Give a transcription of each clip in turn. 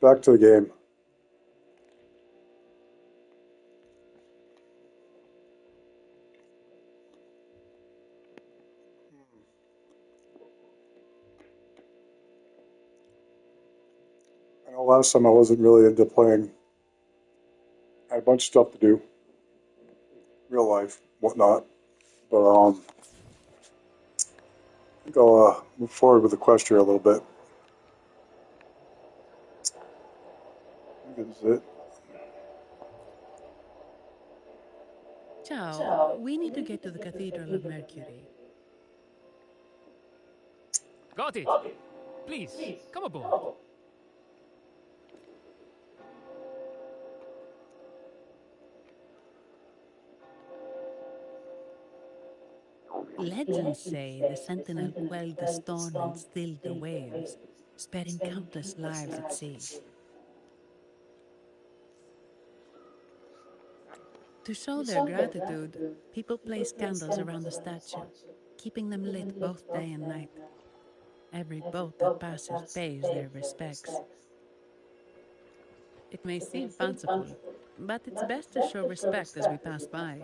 back to the game. I know last time I wasn't really into playing. I had a bunch of stuff to do, real life, whatnot. But I think I'll move forward with the quest here a little bit. I think this is it. Ciao, we need to get to the Cathedral of Mercury. Got it. Please, come aboard. Legends say the sentinel quelled the storm and stilled the waves, sparing countless lives at sea. To show their gratitude, people place candles around the statue, keeping them lit both day and night. Every boat that passes pays their respects. It may seem fanciful, but it's best to show respect as we pass by.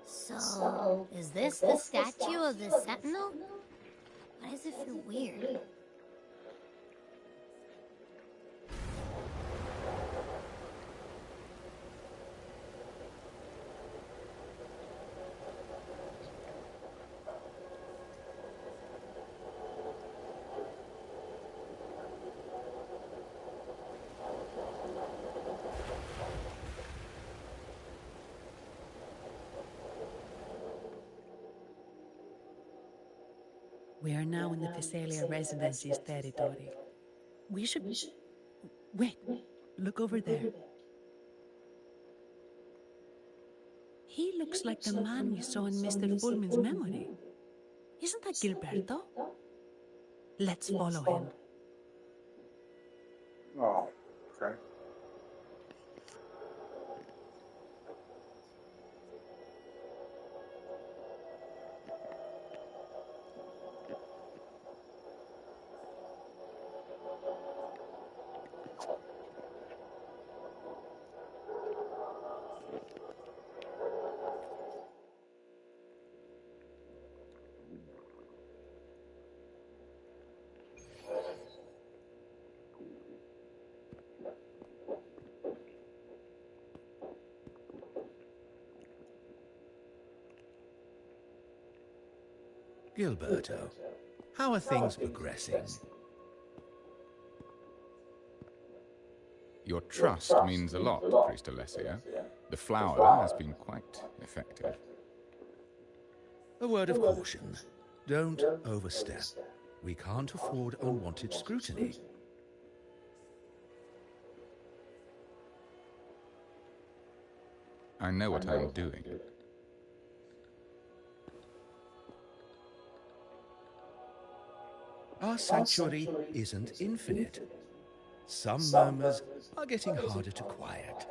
So, is this the statue of the Sentinel? Why does it feel weird? We are now in the Physalia Residency's territory. We should... Wait, look over there. He looks like the man we saw in Mr. Fulmin's memory. Isn't that Gilberto? Let's follow him. Oh, okay. Gilberto, how are things progressing? Your trust means a lot, Priest Alessio. The flower has been quite effective. A word of caution. Don't overstep. We can't afford unwanted scrutiny. I know what I'm doing. Our sanctuary isn't infinite. Some murmurs are getting harder to quiet.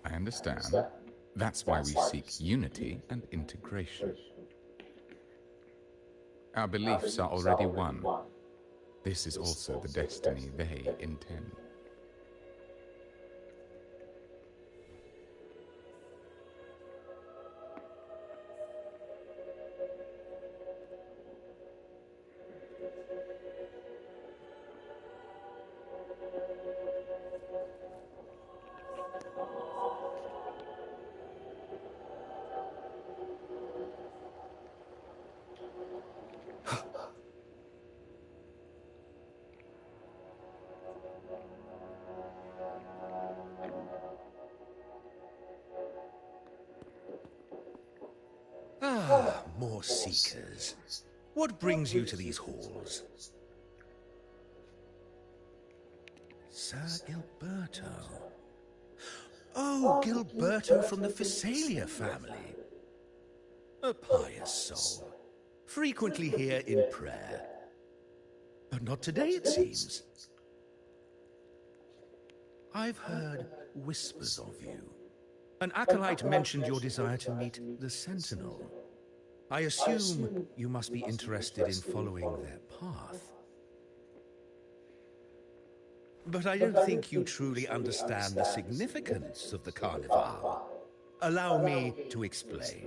I understand. That's why we seek unity and integration. Our beliefs are already one. This is also the destiny they intend. Ah, more seekers. What brings you to these halls? Sir Gilberto. Oh, Gilberto from the Physalia family. A pious soul, frequently here in prayer. But not today, it seems. I've heard whispers of you. An acolyte mentioned your desire to meet the Sentinel. I assume you must be interested in following their path. But I don't think you truly understand the significance of the Carnival. Allow me to explain.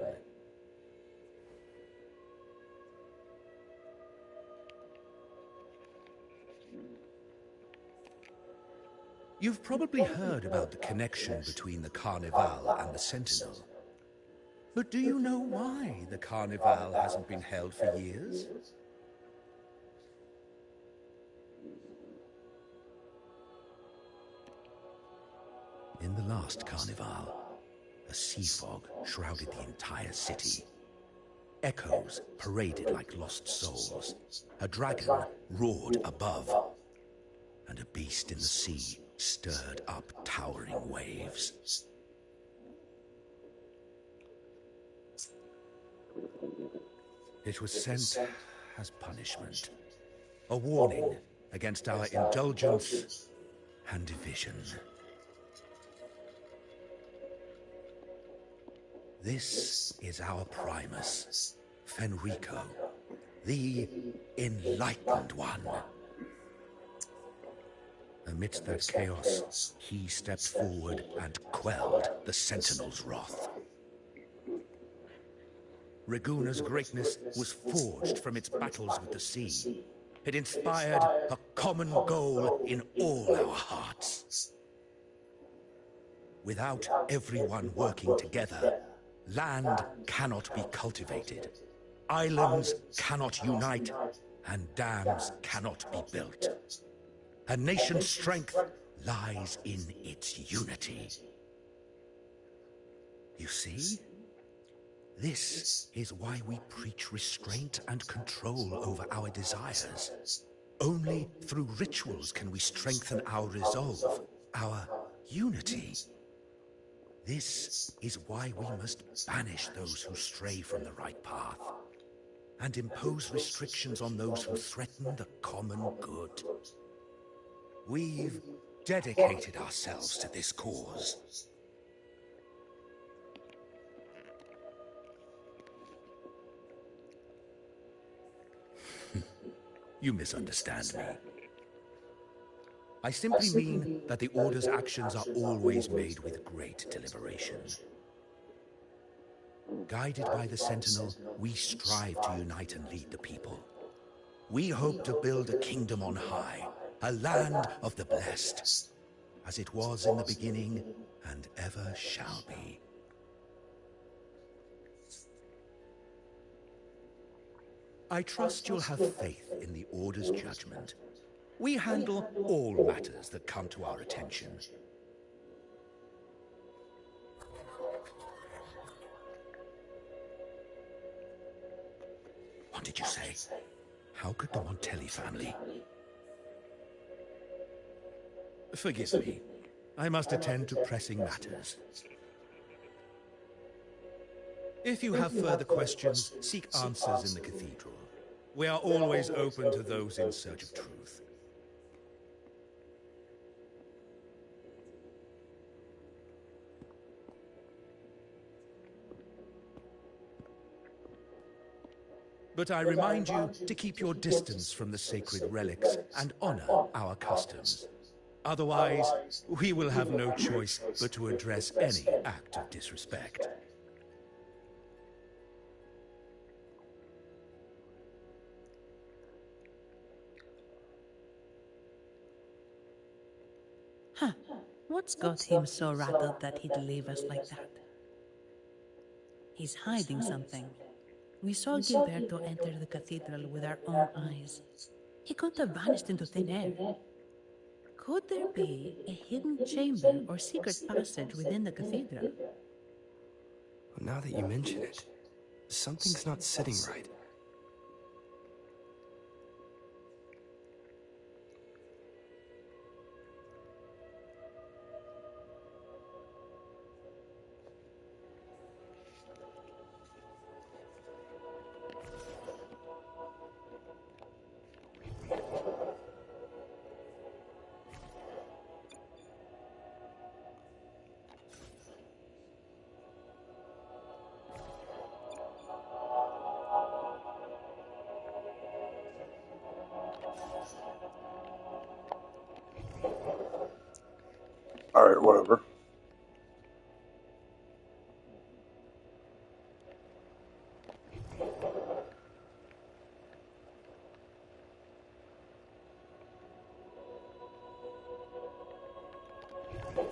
You've probably heard about the connection between the Carnival and the Sentinel. But do you know why the Carnival hasn't been held for years? In the last Carnival, a sea fog shrouded the entire city. Echoes paraded like lost souls. A dragon roared above, and a beast in the sea stirred up towering waves. It was sent as punishment, a warning against our indulgence and division. This is our Primus, Fenrico, the Enlightened One. Amidst that chaos, he stepped forward and quelled the Sentinel's wrath. Raguna's greatness was forged from its battles with the sea. It inspired a common goal in all our hearts. Without everyone working together, land cannot be cultivated, islands cannot unite, and dams cannot be built. A nation's strength lies in its unity. You see? This is why we preach restraint and control over our desires. Only through rituals can we strengthen our resolve, our unity. This is why we must banish those who stray from the right path, and impose restrictions on those who threaten the common good. We've dedicated ourselves to this cause. You misunderstand me. I simply mean that the Order's actions are always made with great deliberation. Guided by the Sentinel, we strive to unite and lead the people. We hope to build a kingdom on high, a land of the blessed, as it was in the beginning and ever shall be. I trust you'll have faith in the Order's judgment. We handle all matters that come to our attention. What did you say? How could the Montelli family? Forgive me. I must attend to pressing matters. If you have further questions, seek answers in the cathedral. We are always open to those in search of truth. But I remind you to keep your distance from the sacred relics and honor our customs. Otherwise, we will have no choice but to address any act of disrespect. Huh. What's got him so rattled that he'd leave us like that? He's hiding something. We saw Gilberto enter the cathedral with our own eyes. He couldn't have vanished into thin air. Could there be a hidden chamber or secret passage within the cathedral? Now that you mention it, something's not sitting right. Alright, whatever.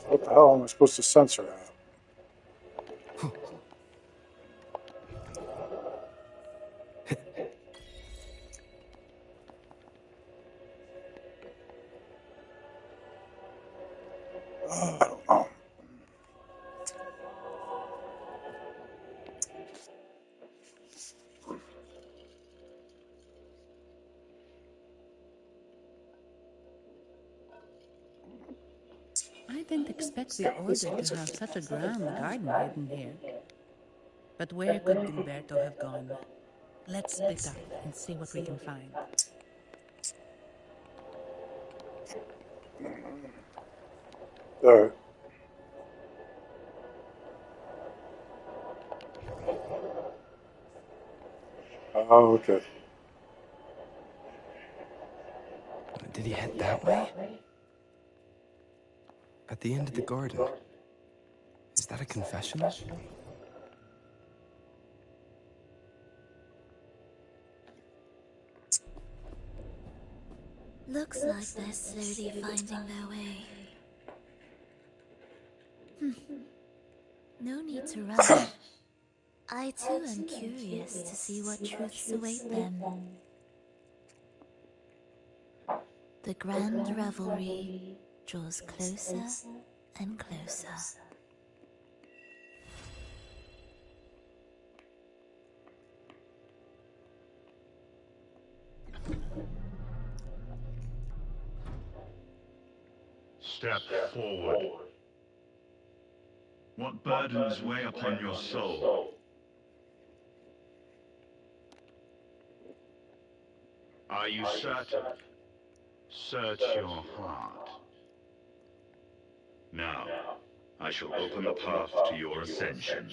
What the hell am I supposed to censor that? I don't know. I didn't expect the Order to have such a grand garden hidden here. But where could Gilberto have gone? Let's split up and see what we can find. Alright. Oh, okay. Did he head that way? At the end of the garden. Is that a confessional? Looks like they're slowly finding their way. No need to rush. I too am curious to see what truths await them. The grand revelry draws closer and closer. Step forward. What burdens weigh upon your soul? Are you certain? Search your heart. Now, I shall open the path to your ascension.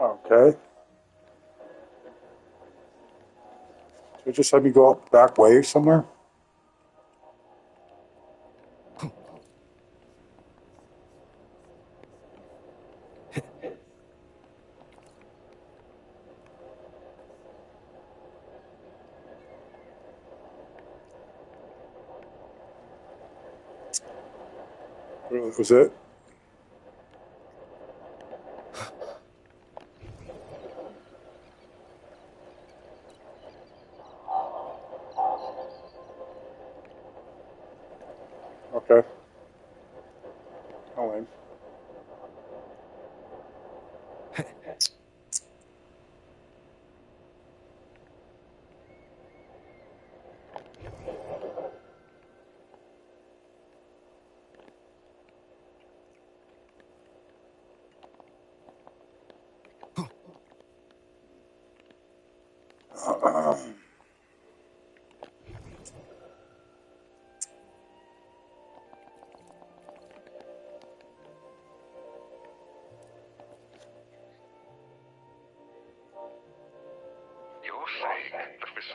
Okay. So just had me go up back way somewhere? Was it? Okay. Oh, lame.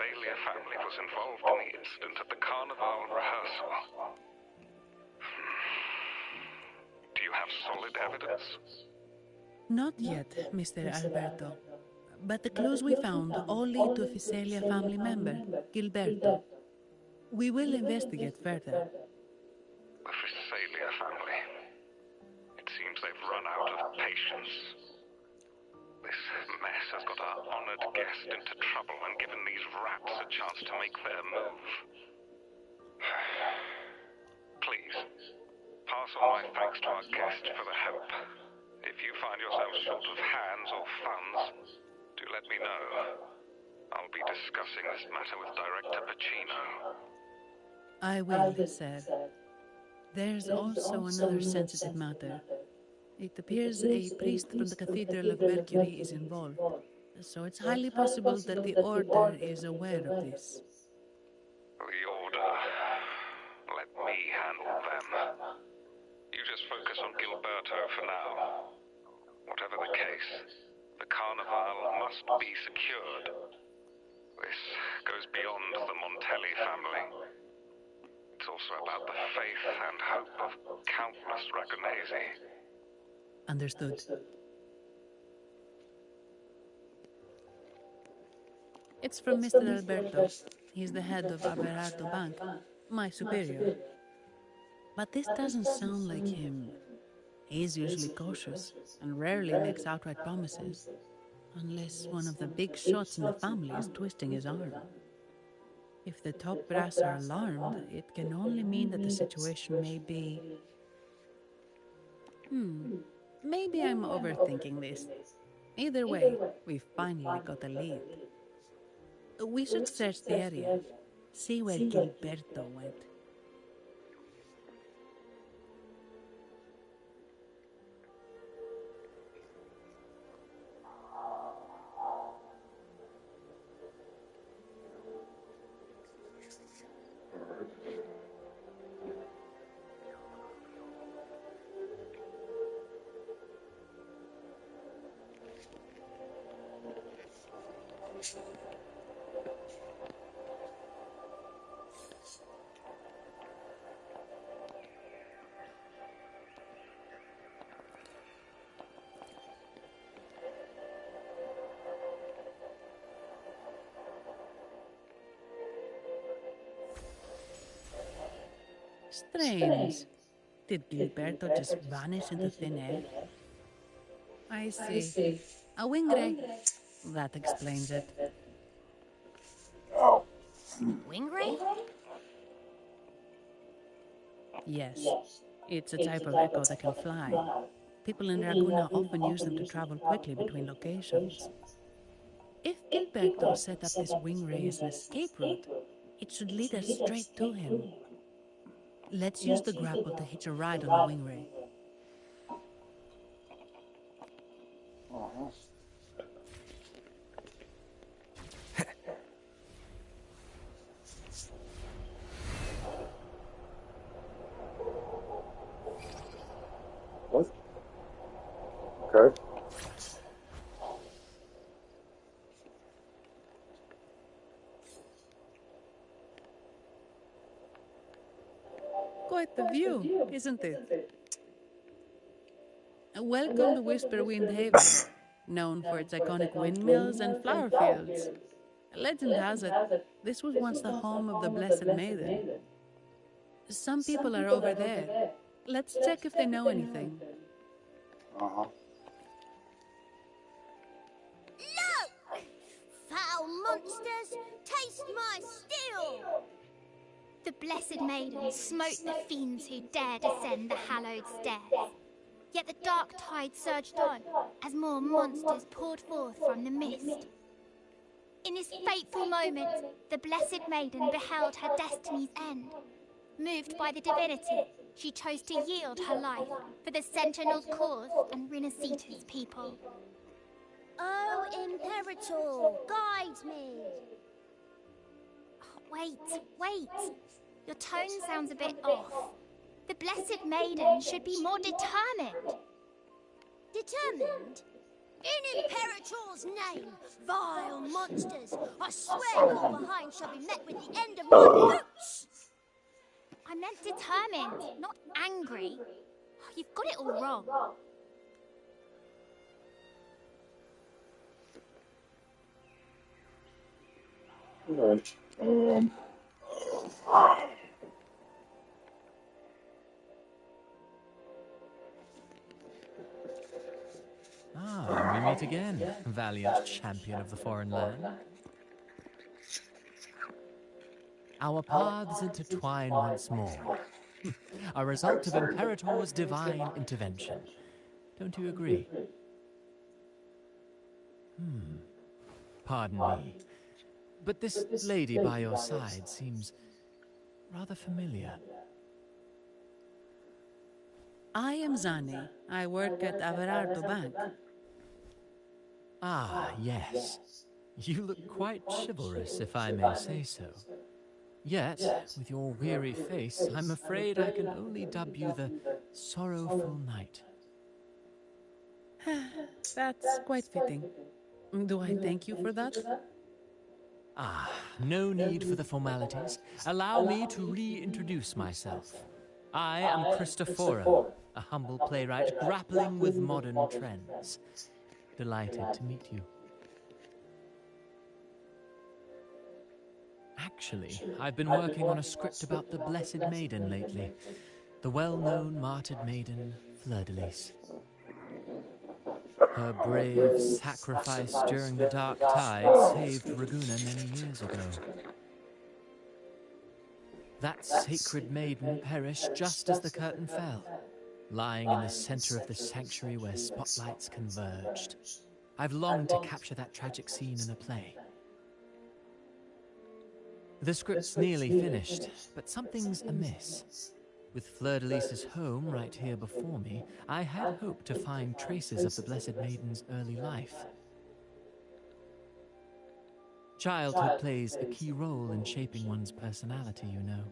Physalia family was involved in the incident at the carnival rehearsal. Do you have solid evidence? Not yet, Mr. Alberto. But the clues we found all lead to a Physalia family member, Gilberto. We will investigate further. The Physalia family. It seems they've run out of patience. This mess has got our honored guest into trouble and given these rats a chance to make their move. Please, pass on my thanks to our guest for the help. If you find yourself short of hands or funds, do let me know. I'll be discussing this matter with Director Pacino. I will, sir. There's also another sensitive matter. It appears a priest from the Cathedral of Mercury is involved, so it's highly possible that the Order is aware of this. The Order. Let me handle them. You just focus on Gilberto for now. Whatever the case, the Carnival must be secured. This goes beyond the Montelli family. It's also about the faith and hope of countless Ragonesi. Understood. It's from Mr. Alberto. He's the head of Aberardo Bank, my superior. But this doesn't sound like him. He's usually cautious and rarely makes outright promises, unless one of the big shots in the family is twisting his arm. If the top brass are alarmed, it can only mean that the situation may be... Maybe I'm overthinking this. Either way, we finally got a lead. We should search the area, see where Gilberto went. Strange. Did Gilberto just vanish into thin air? I see. A wing ray. That explains it. Wing ray? Yes. It's a type of echo that can fly. People in Raguna often use them to travel quickly between locations. If Gilberto set up this wing ray as an escape route, it should lead us straight to him. Let's use the grapple to hitch a ride on the wing ray. What? Okay. Quite the view, isn't it? Welcome to Whisperwind Haven, known for its iconic windmills and flower fields. Legend has it, this was once the home of the Blessed Maiden. Some people are over there. Let's check if they know anything. Uh-huh. Look! Foul monsters, taste my steel! The Blessed Maiden smote the fiends who dared ascend the hallowed stairs. Yet the dark tide surged on as more monsters poured forth from the mist. In this fateful moment, the Blessed Maiden beheld her destiny's end. Moved by the divinity, she chose to yield her life for the Sentinel's cause and Rinasita's people. Oh, Imperator, guide me! Oh, wait. Your tone sounds a bit off. The Blessed Maiden should be more determined. Determined? In Imperator's name, vile monsters, I swear your behind shall be met with the end of my boots! I meant determined, not angry. You've got it all wrong. Alright. Ah, we meet again, valiant champion of the foreign land. Our paths intertwine once more. A result of Imperator's divine intervention. Don't you agree? Pardon me, but this lady by your side seems rather familiar. I am Zani. I work at Averardo Bank. Ah, yes. You look quite chivalrous, if I may say so. Yet, with your weary face, I'm afraid I can only dub you the Sorrowful Knight. That's quite fitting. Do I thank you for that? Ah, no need for the formalities. Allow me to reintroduce myself. I am Christoforo, a humble playwright grappling with modern trends. Delighted to meet you. Actually, I've been working on a script about the Blessed Maiden lately. The well-known martyred maiden, Fleur-de-Lis. Her brave sacrifice during the Dark Tide saved Raguna many years ago. That sacred maiden perished just as the curtain fell, lying in the center of the sanctuary where spotlights converged. I've longed to capture that tragic scene in a play. The script's nearly finished, but something's amiss. With Fleur-de-Lis's home right here before me, I had hoped to find traces of the Blessed Maiden's early life. Childhood plays a key role in shaping one's personality, you know.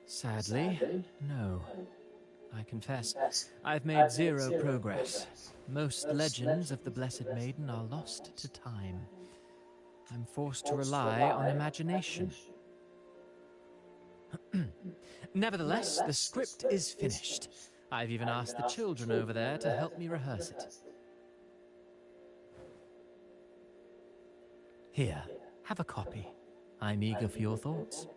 Sadly, no. I confess, I've made zero progress. Most legends of the Blessed Maiden are lost to time. I'm forced to rely on imagination. Nevertheless, the script is finished. I've even asked the children over there to help me rehearse it. Here, have a copy. I'm eager for your thoughts.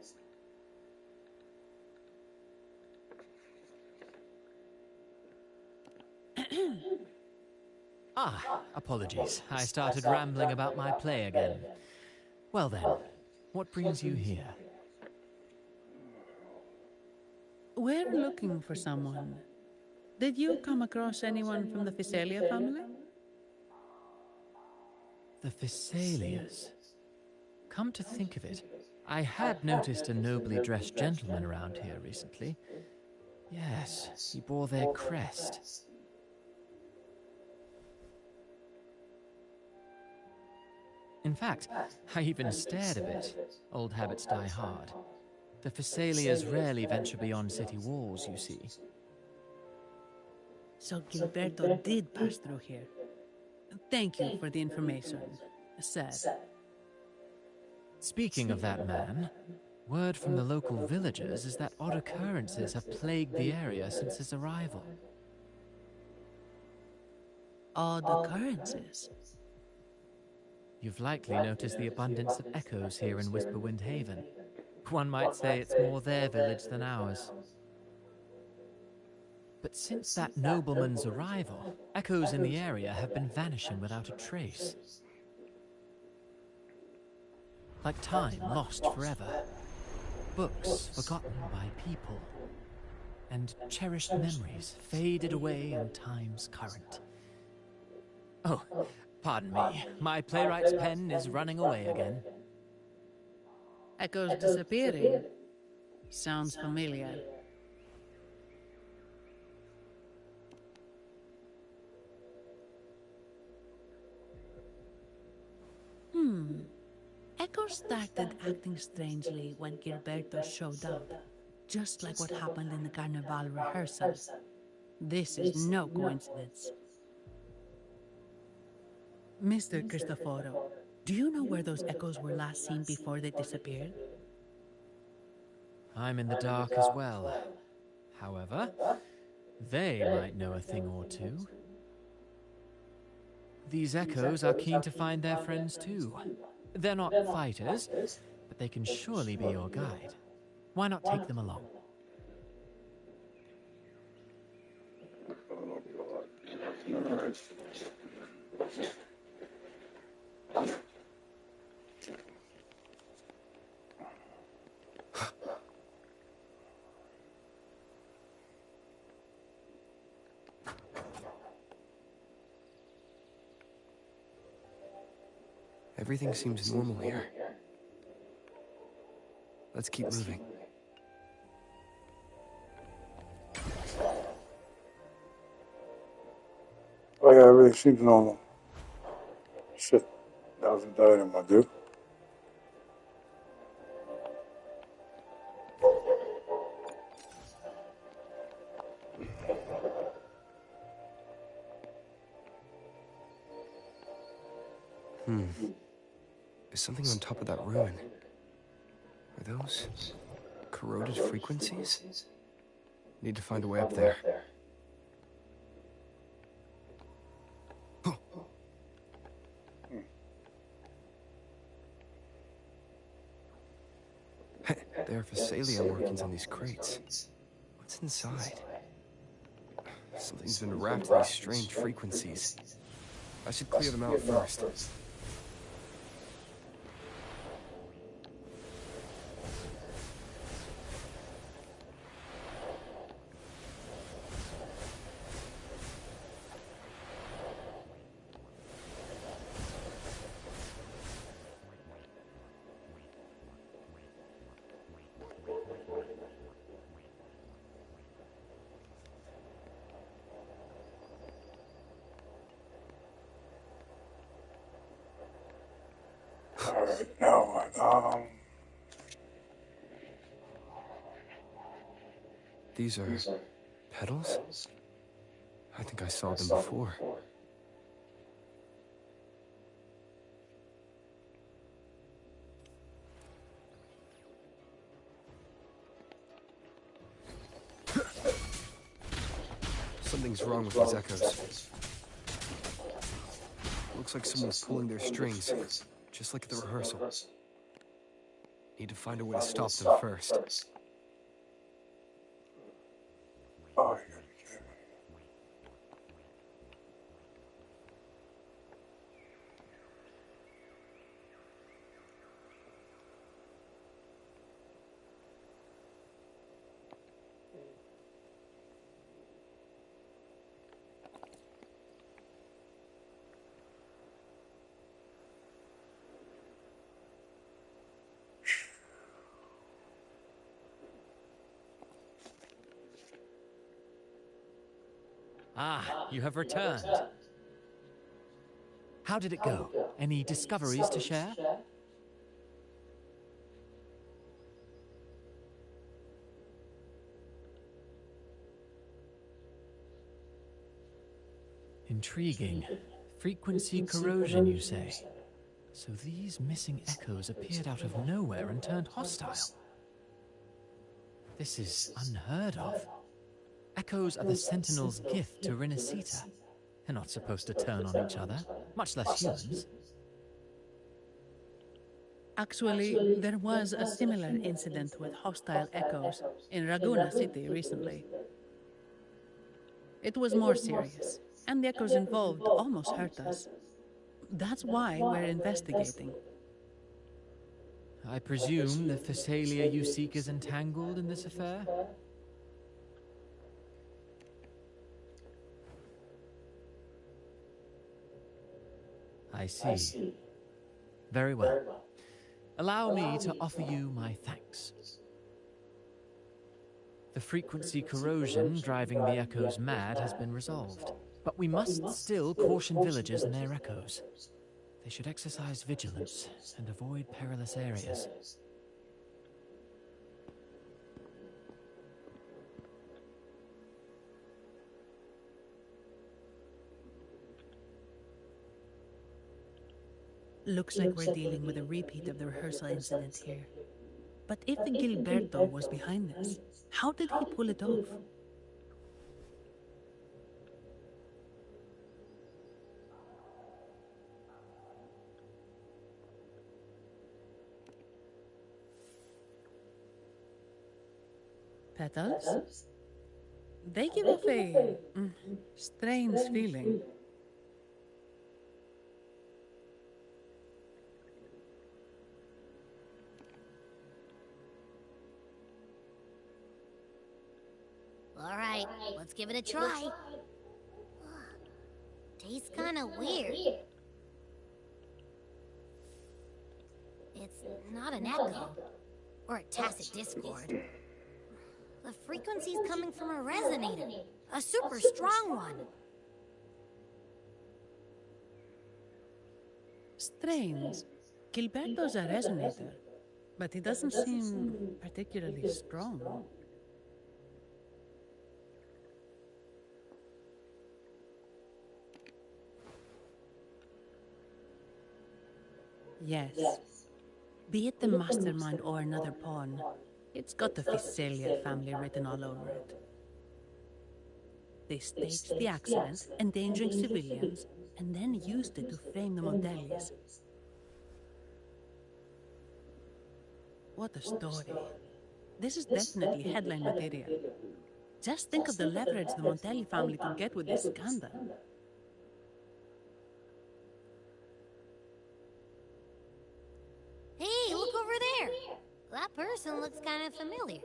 Apologies. I started rambling about my play again. Well then, what brings you here? We're looking for someone. Did you come across anyone from the Physalia family? The Physalias. Come to think of it, I had noticed a nobly dressed gentleman around here recently. Yes, he bore their crest. In fact, I even stared a bit. Old habits die hard. The Physalias rarely venture beyond city walls, you see. So Gilberto did pass through here. Thank you for the information. Sad. Speaking of that man, word from the local villagers is that odd occurrences have plagued the area since his arrival. Odd occurrences? You've likely noticed the abundance of echoes here in Whisperwind Haven. One might say it's more their village than ours. But since that nobleman's arrival, echoes in the area have been vanishing without a trace. Like time lost forever. Books forgotten by people. And cherished memories faded away in time's current. Oh, pardon me. My playwright's pen is running away again. Echoes disappearing. Sounds familiar. echoes started acting strangely when Gilberto showed up, just like what happened in the Carnival rehearsal. This is no coincidence. Mr. Cristoforo, do you know where those echoes were last seen before they disappeared? I'm in the dark as well. However, they might know a thing or two. These echoes are keen to find their friends too. They're not fighters, but they can surely be your guide. Why not take them along? Everything seems normal here. Let's keep moving. Oh yeah, everything seems normal. Shit, that was a dynamite, dude. There's something on top of that ruin. Are those corroded frequencies? Need to find a way up there. There are Phasalia markings on these crates. What's inside? Something's been wrapped in these strange frequencies. I should clear them out first. Alright, now what? These are petals? I think I saw them before. Something's wrong with these echoes. Looks like someone's pulling their strings, just like at the rehearsal. Need to find a way to stop them first. Oh, Ah, you have returned. How did it go? Any discoveries to share? Intriguing. Frequency corrosion, you say? So these missing echoes appeared out of nowhere and turned hostile. This is unheard of. Echoes are the Sentinel's gift to Renacita. They're not supposed to turn on each other, much less humans. Actually, there was a similar incident with hostile echoes in Raguna City recently. It was more serious, and the echoes involved almost hurt us. That's why we're investigating. I presume the Phasalia you seek is entangled in this affair? I see. Very well. Allow me to offer you my thanks. The frequency corrosion driving the echoes mad has been resolved, but we must still caution villagers and their echoes. They should exercise vigilance and avoid perilous areas. Looks like we're dealing with a repeat of the rehearsal incident here. But if Gilberto was behind this, how did he pull it off? Petals? They give off a strange feeling. All right, let's give it a try. Tastes kind of weird. It's not an echo or a tacit discord. The frequency's coming from a resonator, a super strong one. Strange. Gilberto's a resonator, but he doesn't seem particularly strong. Yes. Be it the mastermind or another pawn, it's got the Visalia family written all over it. They staged the accident, endangering civilians, and then used it to frame the Montellis. What a story. This is definitely headline material. Just think of the leverage the Montelli family could get with this scandal. Hey, look over there. That person looks kind of familiar.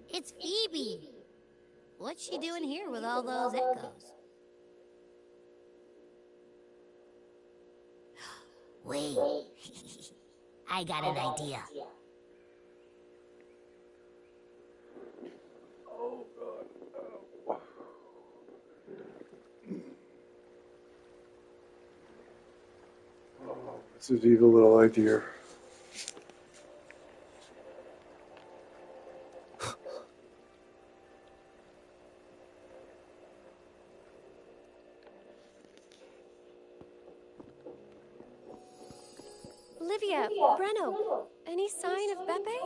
It's Phoebe. What's she doing here with all those echoes? Wait. I got an idea. Oh, God. Oh, it's an evil little idea. Olivia, Breno, any sign of Beppe?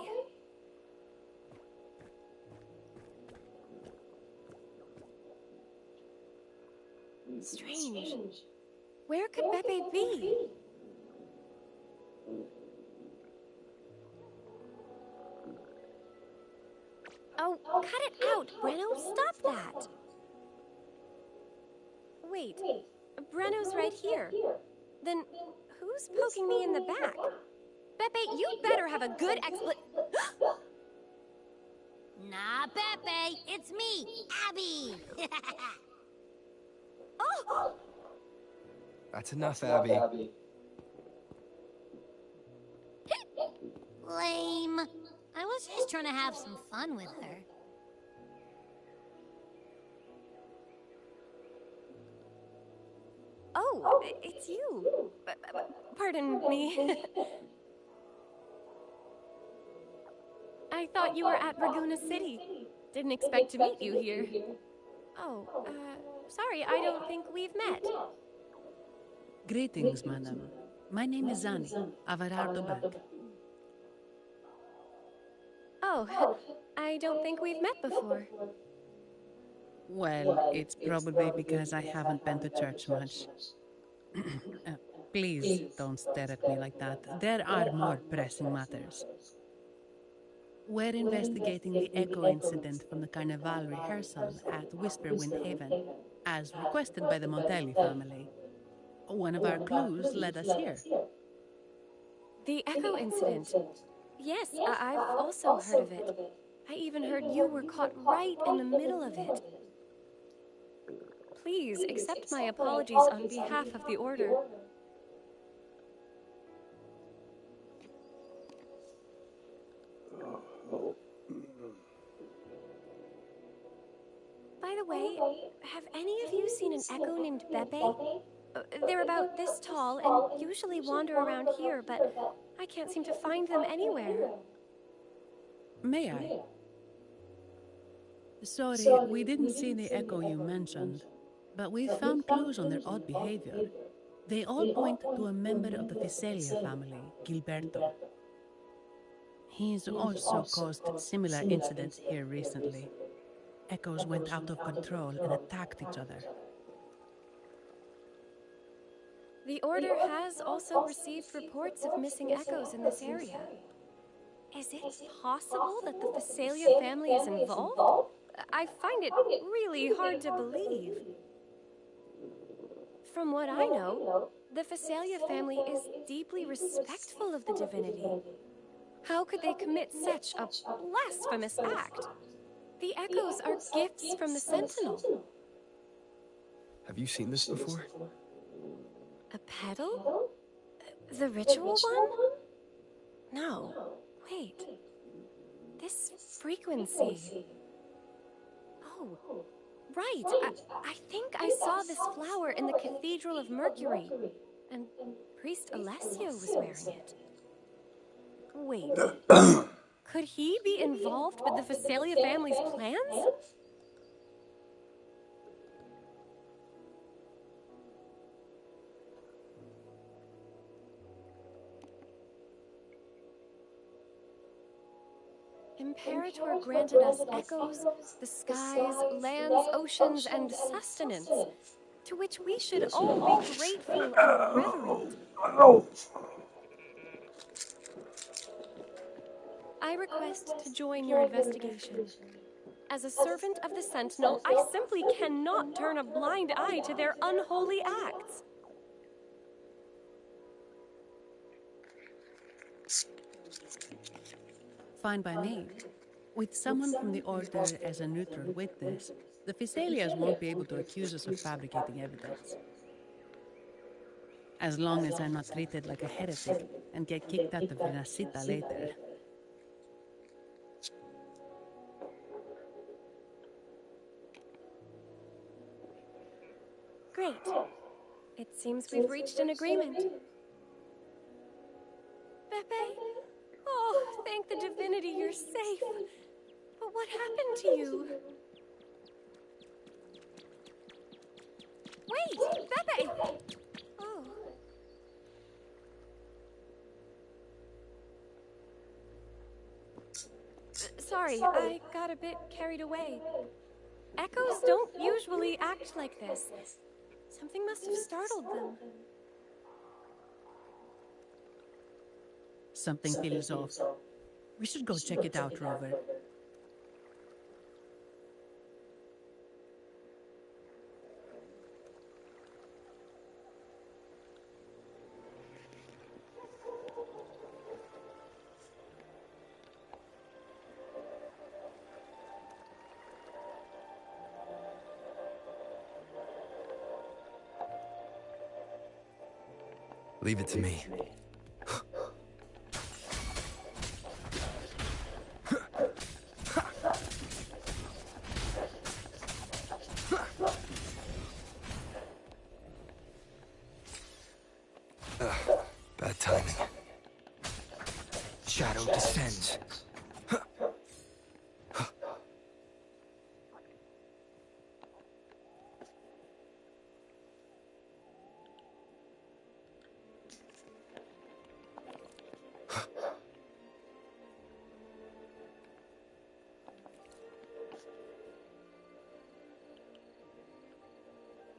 Strange. Where could Beppe be? Oh, cut it out, Breno. Stop that. Wait, Breno's right here. Then who's poking me in the back? Beppe, you'd better have a good Nah, Pepe, it's me, Abby. Oh! That's enough, Abby. Lame. I was just trying to have some fun with her. Oh, it's you. Pardon me. I thought you were at Raguna City. Didn't expect to meet you here. Oh, sorry, I don't think we've met. Greetings, madam. My name is Zani, Averardo Bank. Oh, I don't think we've met before. Well, it's probably because I haven't been to church much. Please don't stare at me like that. There are more pressing matters. We're investigating the echo incident from the Carnival rehearsal at Whisperwind Haven, as requested by the Montelli family. One of our clues led us here. The echo incident. Yes, I've also heard of it. I even heard you were caught right in the middle of it. Please accept my apologies on behalf of the Order. By By the way, have any of you seen an echo named Beppe? They're about this tall and usually wander around here, but I can't seem to find them anywhere. May I? Sorry, we didn't see the echo you mentioned, but we found clues on their odd behavior. They all point to a member of the Visalia family, Gilberto. He's also caused similar incidents here recently. Echoes went out of control and attacked each other. The Order has also received reports of missing echoes in this area. Is it possible that the Visalia family is involved? I find it really hard to believe. From what I know, the Visalia family is deeply respectful of the divinity. How could they commit such a blasphemous act? The echoes are gifts from the Sentinel. Have you seen this before? A pedal? The ritual one? No. Wait. This frequency. Oh, right. I think I saw this flower in the Cathedral of Mercury, and Priest Alessio was wearing it. Wait. Could he be involved with the Visalia family's plans? Imperator granted us echoes, the skies, lands, oceans, and sustenance, to which we should all be grateful and reverent. I request to join your investigation. As a servant of the Sentinel, I simply cannot turn a blind eye to their unholy acts. Fine by me. With someone from the Order as a neutral witness, the Visalias won't be able to accuse us of fabricating evidence. As long as I'm not treated like a heretic and get kicked out of Renacita later. Great. It seems we've reached an agreement. Beppe? Oh, thank the divinity you're safe. But what happened to you? Wait! Beppe! Oh. Sorry, I got a bit carried away. Echoes don't usually act like this. Something must have startled them. Something feels off. We should go check it out, Rover. Leave it to me. Bad timing. Shadow descends.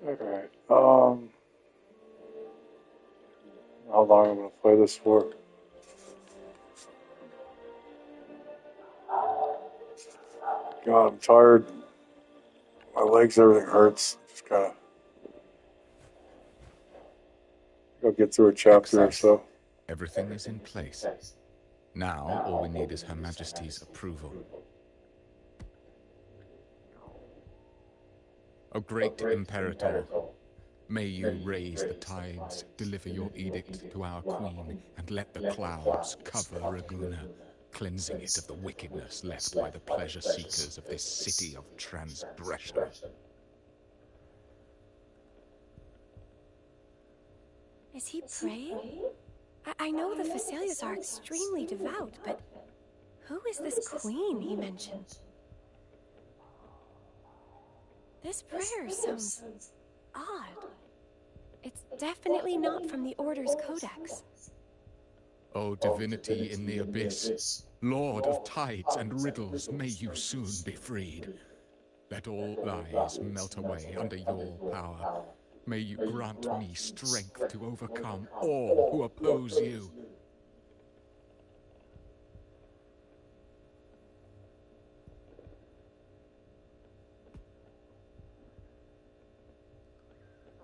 Alright, how long I'm gonna play this for? God, I'm tired. My legs, everything hurts. Just gotta go get through a chapter or so. Everything is in place. Now, all we need is Her Majesty's approval. O great Imperator, may you raise the tides, deliver your edict to our queen, and let the clouds cover Raguna. cleansing it of the wickedness left by the pleasure seekers of this city of transgression. Is he praying? I know the Phasalias are extremely devout, but who is this queen he mentioned? This prayer sounds odd. It's definitely not from the Order's codex. O divinity in the abyss, Lord of tides and riddles, may you soon be freed. Let all lies melt away under your power. May you grant me strength to overcome all who oppose you.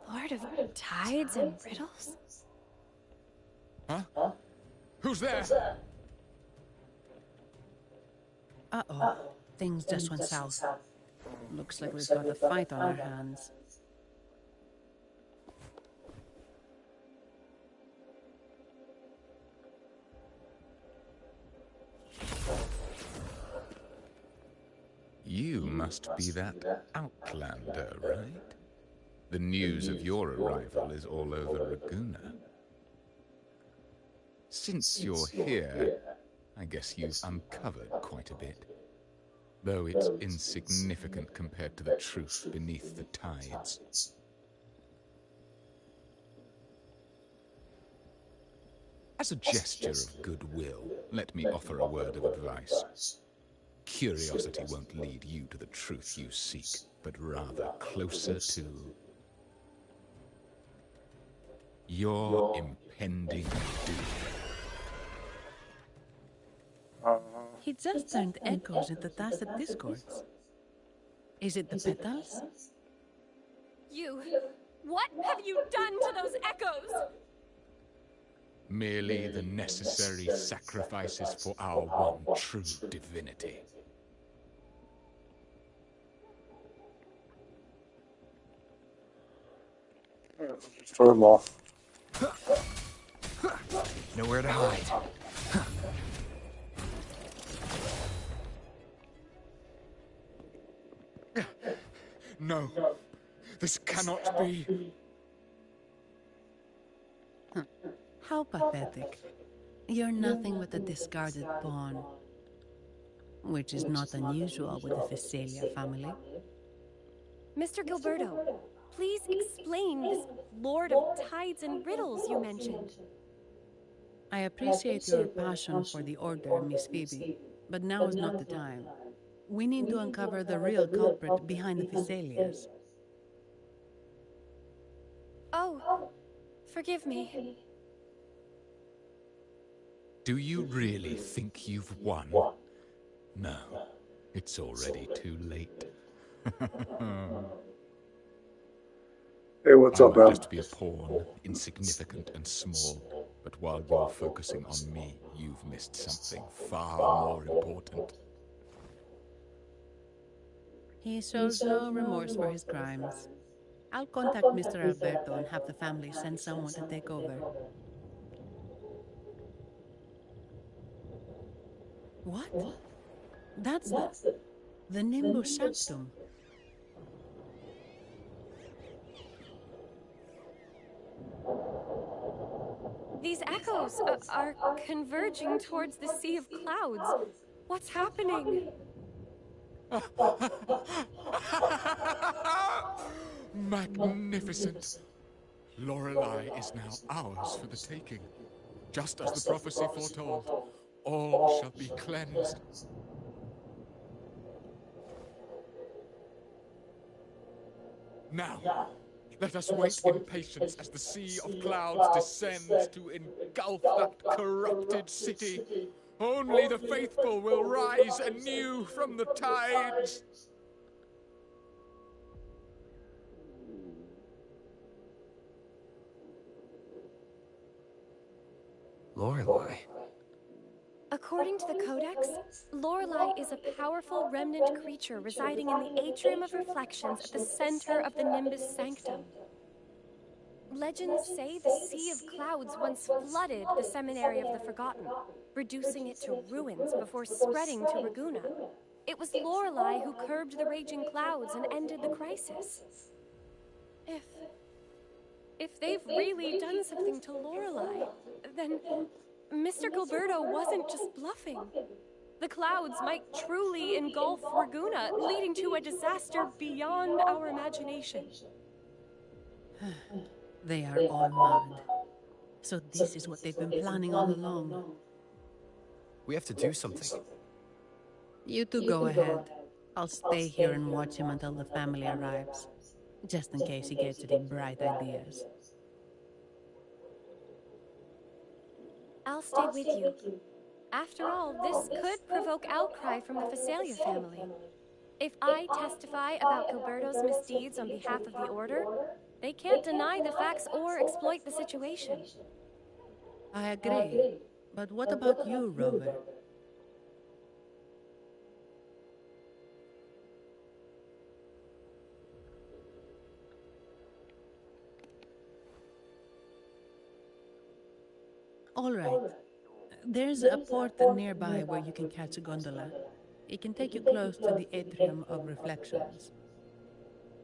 Lord of tides and riddles? Huh? Who's there? Uh-oh. Things just went south. Looks like we've got a fight on our hands. You must be that outlander, right? The news of your arrival is all over Raguna. Since you're here, I guess you've uncovered quite a bit. Though it's insignificant compared to the truth beneath the tides. As a gesture of goodwill, let me offer a word of advice. Curiosity won't lead you to the truth you seek, but rather closer to your impending doom. He just turned echoes into tacit discords. Is it the petals? What have you done to those echoes? Merely the necessary sacrifices for our one true divinity. Destroy them all. Nowhere to hide. No, this cannot be. How pathetic. You're nothing but a discarded pawn. Which is not unusual with the Phasalia family. Mr. Gilberto, please explain this Lord of Tides and Riddles you mentioned. I appreciate your passion for the Order, Miss Phoebe, but now is not the time. We need to uncover the real culprit behind the Phasalias. Oh, forgive me. Do you really think you've won? No, it's already too late. Hey, what's up, I might man? just be a pawn, insignificant and small, but while you're focusing on me, you've missed something far more important. He shows no remorse for his crimes. I'll contact Mr. Alberto and have the family send someone to take over. What? That's the Nimbus Sanctum. These echoes are converging towards the Sea of Clouds. What's happening? Magnificent! Lorelei is now ours for the taking. Just as the prophecy foretold, all shall be cleansed. Now, let us wait in patience as the Sea of Clouds descends to engulf that corrupted city. Only the faithful will rise anew from the tides. Lorelei. According to the Codex, Lorelei is a powerful remnant creature residing in the Atrium of Reflections at the center of the Nimbus Sanctum. Legends say the Sea of Clouds once flooded the Seminary of the Forgotten, reducing it to ruins before spreading to Raguna. It was Lorelei who curbed the raging clouds and ended the crisis. If they've really done something to Lorelei, then Mr. Gilberto wasn't just bluffing. The clouds might truly engulf Raguna, leading to a disaster beyond our imagination. They are all mad. So this is what they've been planning all along. We have to do something. You two go ahead. I'll stay here and watch him until the family arrives, just in case he gets any bright ideas. I'll stay with you. After all, this could provoke outcry from the Phasalia family. If I testify about Gilberto's misdeeds on behalf of the Order, they can't deny the facts or exploit the situation. I agree. But what about you, Rover? All right. There's a port nearby where you can catch a gondola. It can take you close to the Atrium of Reflections.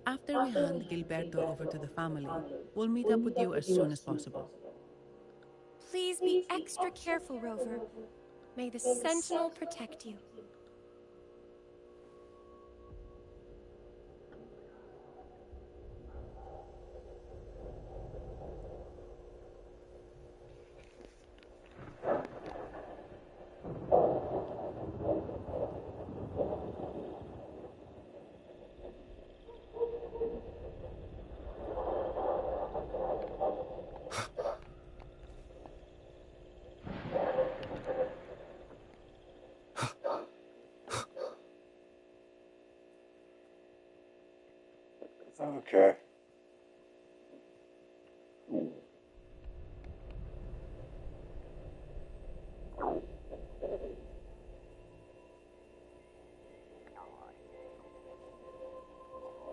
After we hand Gilberto over to the family, we'll meet up with you as soon as possible. Please be extra careful, Rover. May the Sentinel protect you. Okay.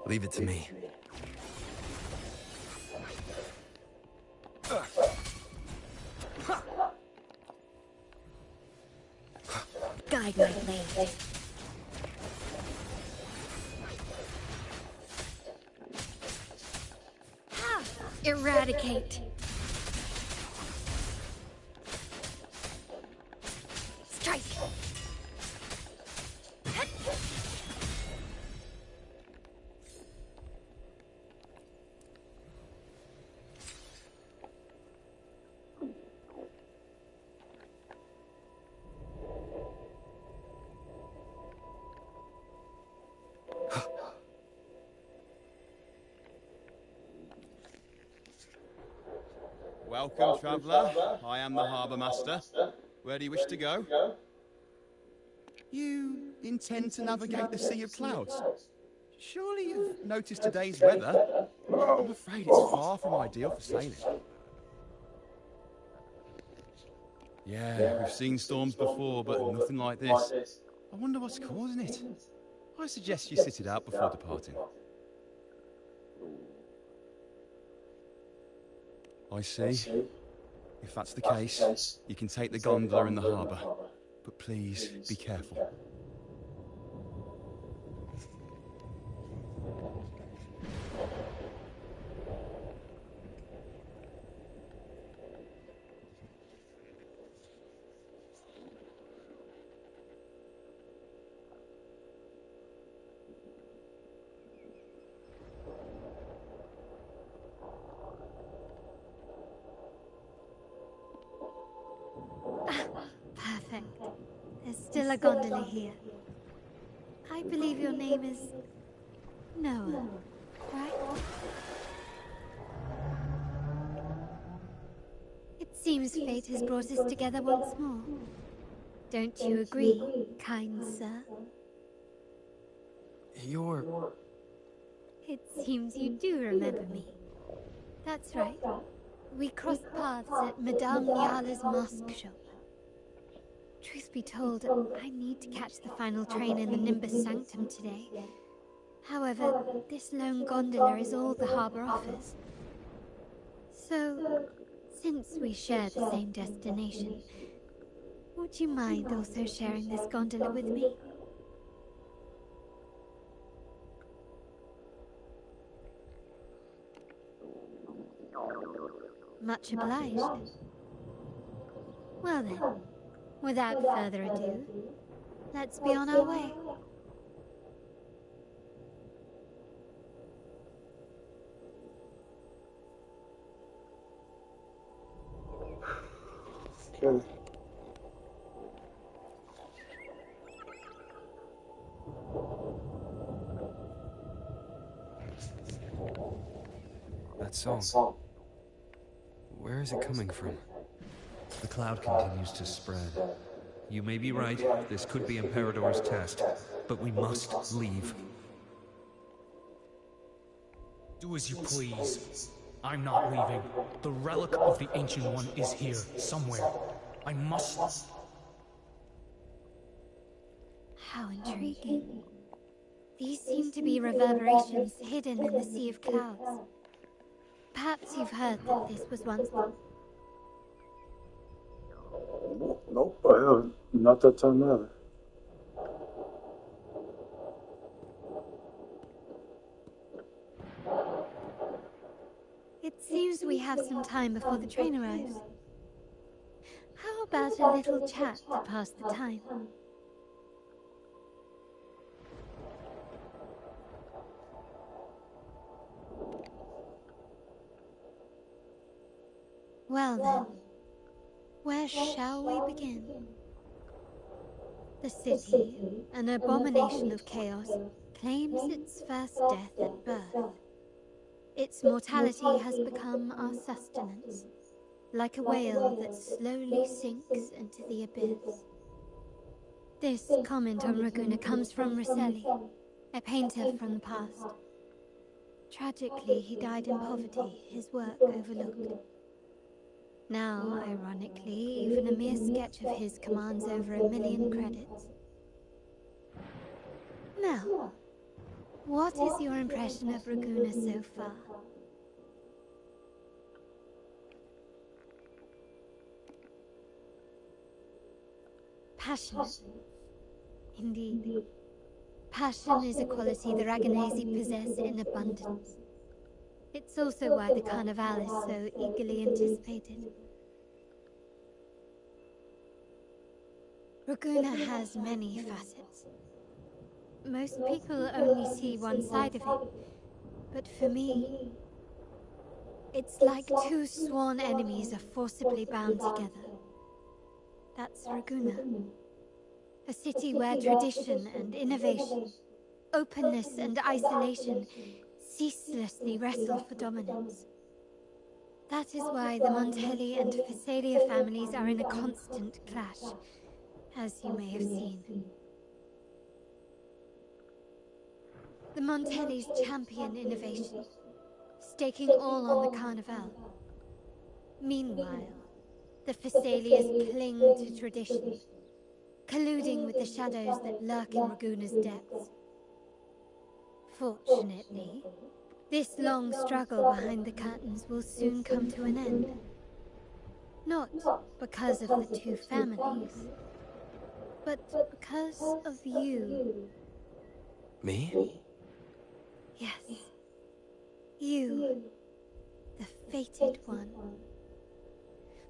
Leave it to me. Guide my blade. Eradicate. Strike. Welcome, traveller. I am the Harbour Master. Where do you wish to go? You intend to navigate the Sea of Clouds? Surely you've noticed today's weather? I'm afraid it's far from ideal for sailing. Yeah, we've seen storms before, but nothing like this. I wonder what's causing it. I suggest you sit it out before departing. I see. If that's the case, you can take the gondola in the harbour. But please, be careful. Perfect. There's still a gondola here. I believe your name is Noah, right? It seems fate has brought us together once more. Don't you agree, kind sir? You're... It seems you do remember me. That's right. We crossed paths at Madame Niala's mosque shop. Truth be told, I need to catch the final train in the Nimbus Sanctum today. However, this lone gondola is all the harbour offers. So, since we share the same destination, would you mind also sharing this gondola with me? Much obliged. Well then, without further ado, let's be on our way. Okay. That song. Where is it coming from? The cloud continues to spread. You may be right, this could be Imperador's test, but we must leave. Do as you please. I'm not leaving. The relic of the Ancient One is here, somewhere. I must... How intriguing. These seem to be reverberations hidden in the sea of clouds. Perhaps you've heard that this was once... Nope, I haven't. Not that time either. It seems we have some time before the train arrives. How about a little chat to pass the time? Well then, where shall we begin? The city, an abomination of chaos, claims its first death at birth. Its mortality has become our sustenance, like a whale that slowly sinks into the abyss. This comment on Raguna comes from Rosselli, a painter from the past. Tragically, he died in poverty, his work overlooked. Now, ironically, even a mere sketch of his commands over 1 million credits. Now, what is your impression of Raguna so far? Passionate. Indeed. Passion is a quality the Raganesi possess in abundance. It's also why the Carnival is so eagerly anticipated. Raguna has many facets. Most people only see one side of it, but for me, it's like two sworn enemies are forcibly bound together. That's Raguna. A city where tradition and innovation, openness and isolation ceaselessly wrestle for dominance. That is why the Montelli and Phasalia families are in a constant clash, as you may have seen. The Montellis champion innovation, staking all on the Carnival. Meanwhile, the Phasalias cling to tradition, colluding with the shadows that lurk in Raguna's depths. Fortunately, this long struggle behind the curtains will soon come to an end. Not because of the two families, but because of you. Me? Yes. You, the fated one.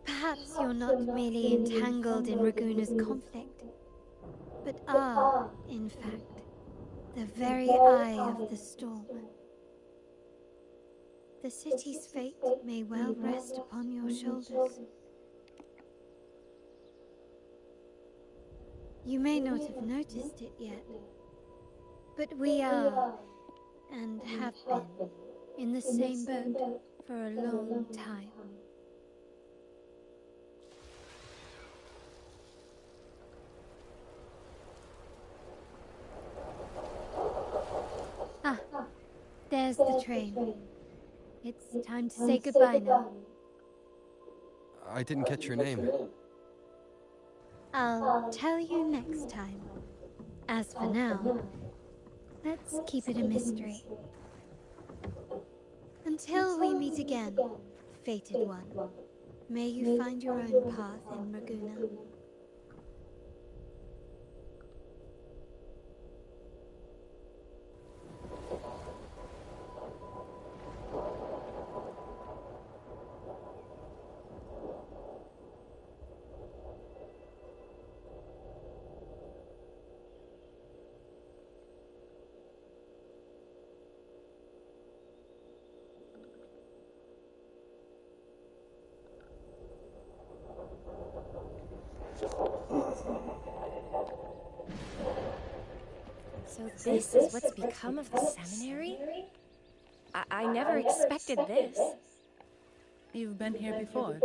Perhaps you're not merely entangled in Raguna's conflict, but are, in fact, the very eye of the storm. The city's fate may well rest upon your shoulders. You may not have noticed it yet, but we are, and have been, in the same boat for a long time. Ah, there's the train. It's time to say goodbye now. I didn't catch your name. I'll tell you next time. As for now, let's keep it a mystery. Until we meet again, Fated one, may you find your own path in Raguna. So this is what's become of the seminary? I never expected this. You've been here before?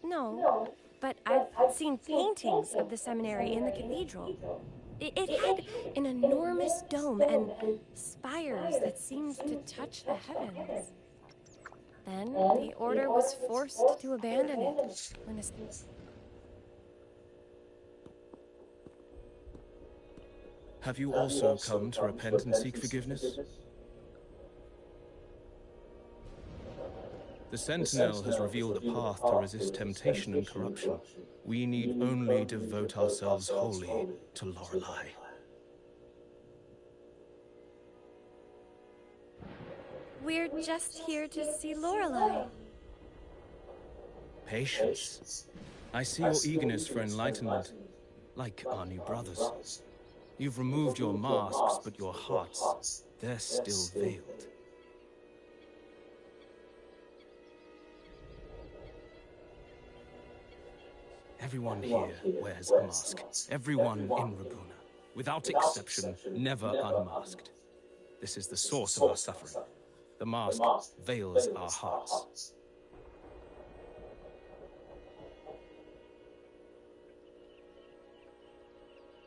No, but I've seen paintings of the seminary in the cathedral. It had an enormous dome and spires that seemed to touch the heavens. Then the order was forced to abandon it when a... Have you also come to repent and seek forgiveness? The Sentinel has revealed a path to resist temptation and corruption. We need only devote ourselves wholly to Lorelei. We're just here to see Lorelei. Patience. I see your eagerness for enlightenment, like our new brothers. You've removed your masks, but your hearts, they're still veiled. Everyone here wears a mask. Everyone in Raguna, without exception, never unmasked. This is the source of our suffering. The mask veils our hearts.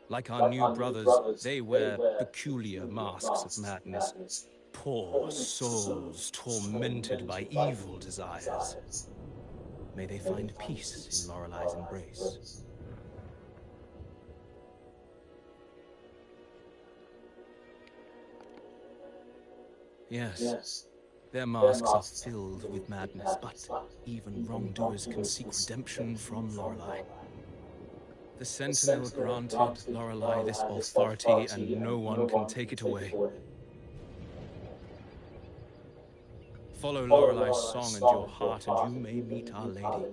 Like our new brothers, they wear peculiar masks of madness. Poor souls tormented by evil desires. May they find peace in Lorelei's embrace. Yes, their masks are filled with madness, but even wrongdoers can seek redemption from Lorelei. The Sentinel granted Lorelei this authority, and no one can take it away. Follow Lorelei's song and your heart, and you may meet Our Lady.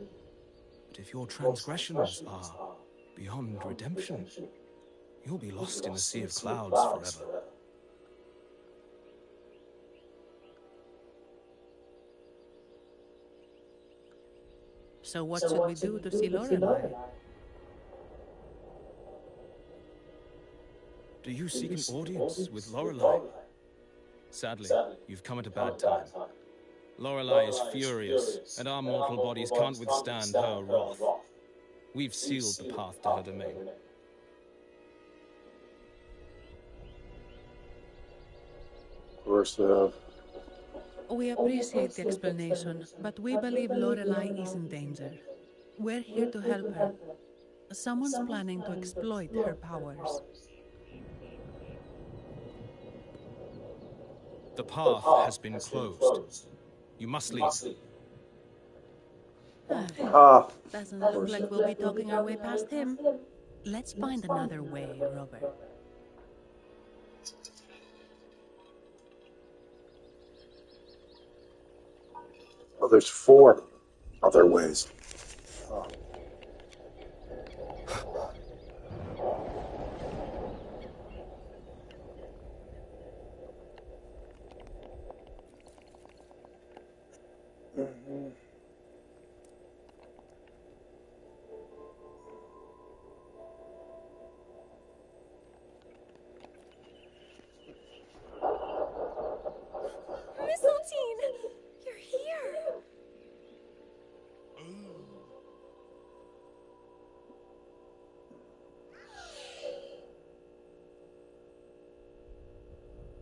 But if your transgressions are beyond redemption, you'll be lost in the sea of clouds forever. So what should we do to see Lorelei? Do you seek an audience with Lorelei? Sadly, you've come at a bad time. Lorelei is furious, and our mortal bodies can't withstand her wrath. We've sealed the path to her domain. Of course they have. We appreciate the explanation, but we believe Lorelei is in danger. We're here to help her. Someone's planning to exploit her powers. The path has been closed. You must leave. Doesn't look like we'll be talking our way past him. Let's find another way, Robert. Oh, there's 4 other ways.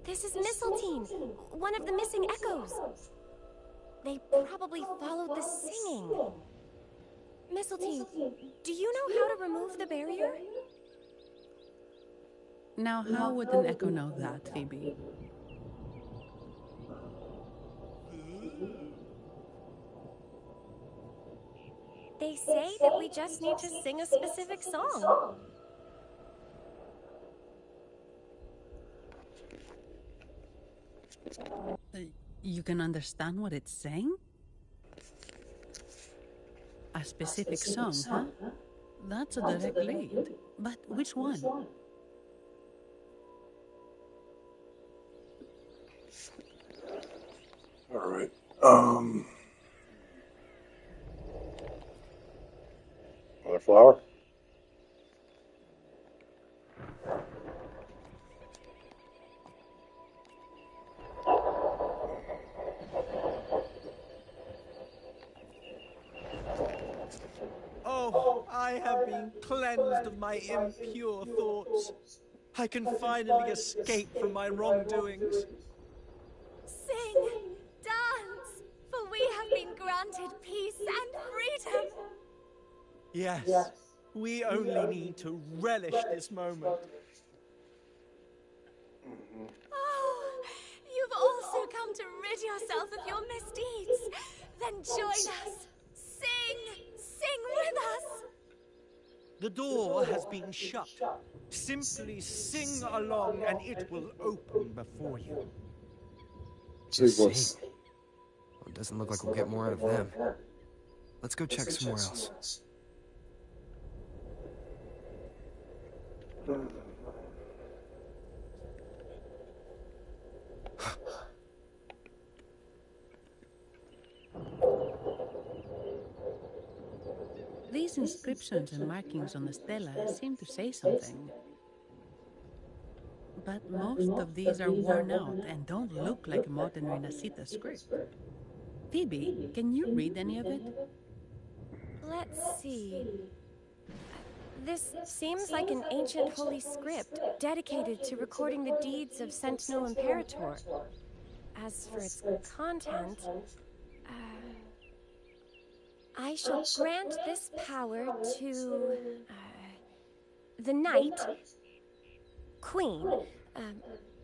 This is Mistletoe, one of the missing echoes. They probably followed the singing. Mistletoe, do you know how to remove the barrier? Now, how would an echo know that, Phoebe? they say that we just need to sing a specific song. You can understand what it's saying? A specific song, huh? That's a direct lead. But which one? All right. Another flower. Oh, I have been cleansed of my impure thoughts. I can finally escape from my wrongdoings. Sing, dance, for we have been granted peace and freedom. Yes, we only need to relish this moment. Oh, you've also come to rid yourself of your misdeeds. Then join us. Sing with us. The door has been shut. Simply sing along and it will open before you. Just sing. Well, it doesn't look like we'll get more out of them. Let's go check somewhere else. These inscriptions and markings on the stela seem to say something. But most of these are worn out and don't look like modern Renacita script. Phoebe, can you read any of it? Let's see. This seems like an ancient holy script dedicated to recording the deeds of Sentinel Imperator. As for its content, I shall grant this power to the Knight Queen.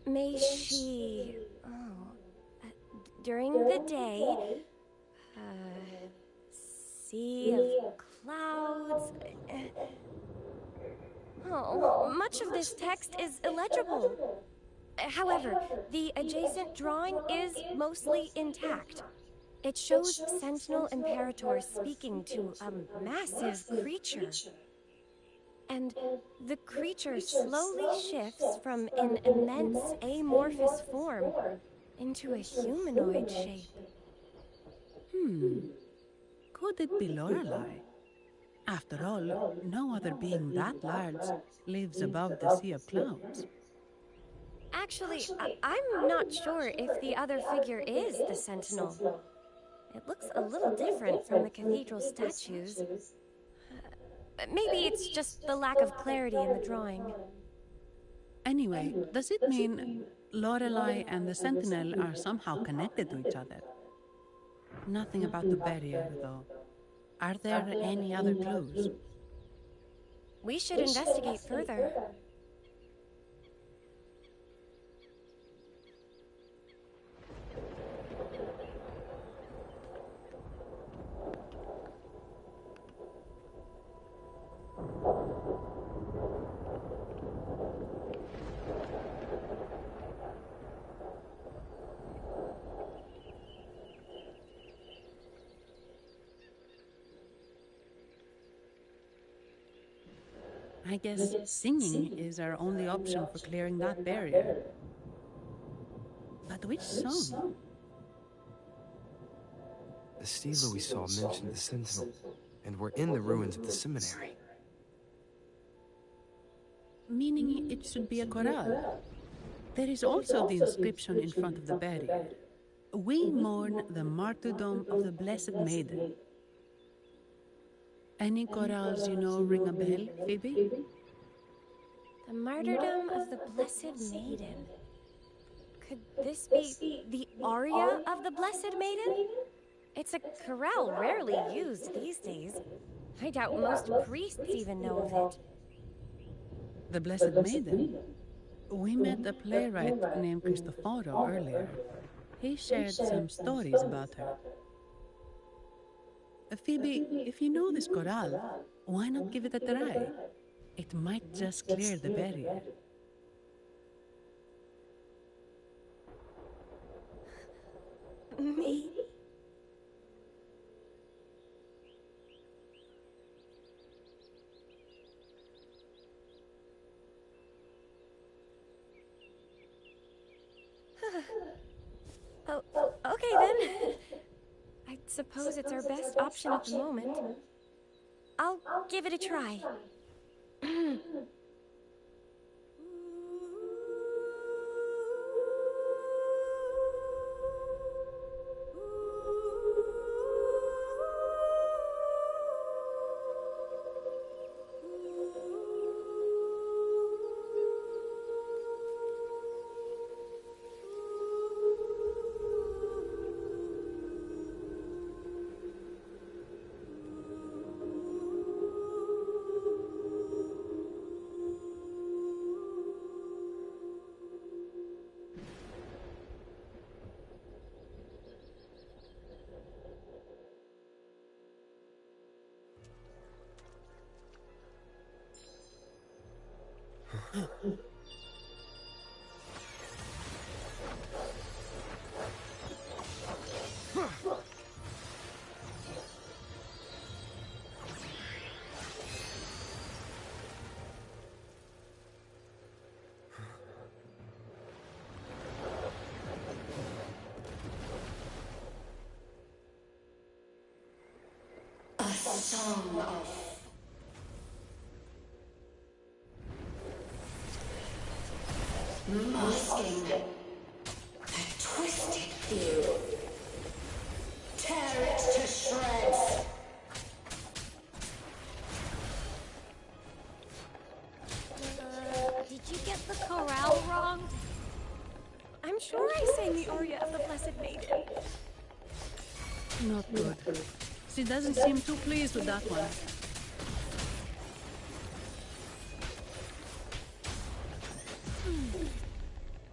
May she, during the day, sea of clouds. Much of this text is illegible. However, the adjacent drawing is mostly intact. It shows Sentinel Imperator speaking to a massive creature. And the creature slowly shifts from an immense amorphous form into a humanoid shape. Could it be Lorelei? After all, no other being that large lives above the sea of clouds. Actually, I'm not sure if the other figure is the Sentinel. It looks a little different from the cathedral statues. Maybe it's just the lack of clarity in the drawing. Anyway, does it mean Lorelei and the Sentinel are somehow connected to each other? Nothing about the barrier, though. Are there any other clues? We should investigate further. I guess singing is our only option for clearing that barrier. But which song? The stela we saw mentioned the Sentinel, and we're in the ruins of the seminary. Meaning it should be a chorale. There is also the inscription in front of the barrier. We mourn the martyrdom of the Blessed Maiden. Any chorales you know ring a bell, Phoebe? The martyrdom of the Blessed Maiden. Could this be the aria of the Blessed Maiden? It's a chorale rarely used these days. I doubt most priests even know of it. The Blessed Maiden? We met a playwright named Cristoforo earlier. He shared some stories about her. Phoebe, if you know this corral, why not give it a try? It might just clear the barrier. Me? Oh, okay then. I suppose it's our best option at the moment. I'll give it a try. A song of masking a twisted view. Tear it to shreds. Did you get the chorale wrong? I'm sure I sang the aria of the Blessed Maiden. Not good. She doesn't seem too pleased with that one.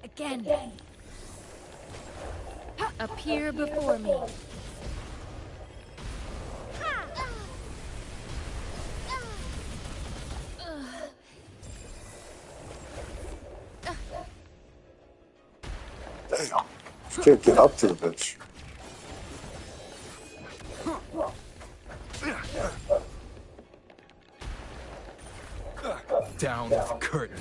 Again. Appear before me. Damn. She can't get up to the bitch. Down the curtain.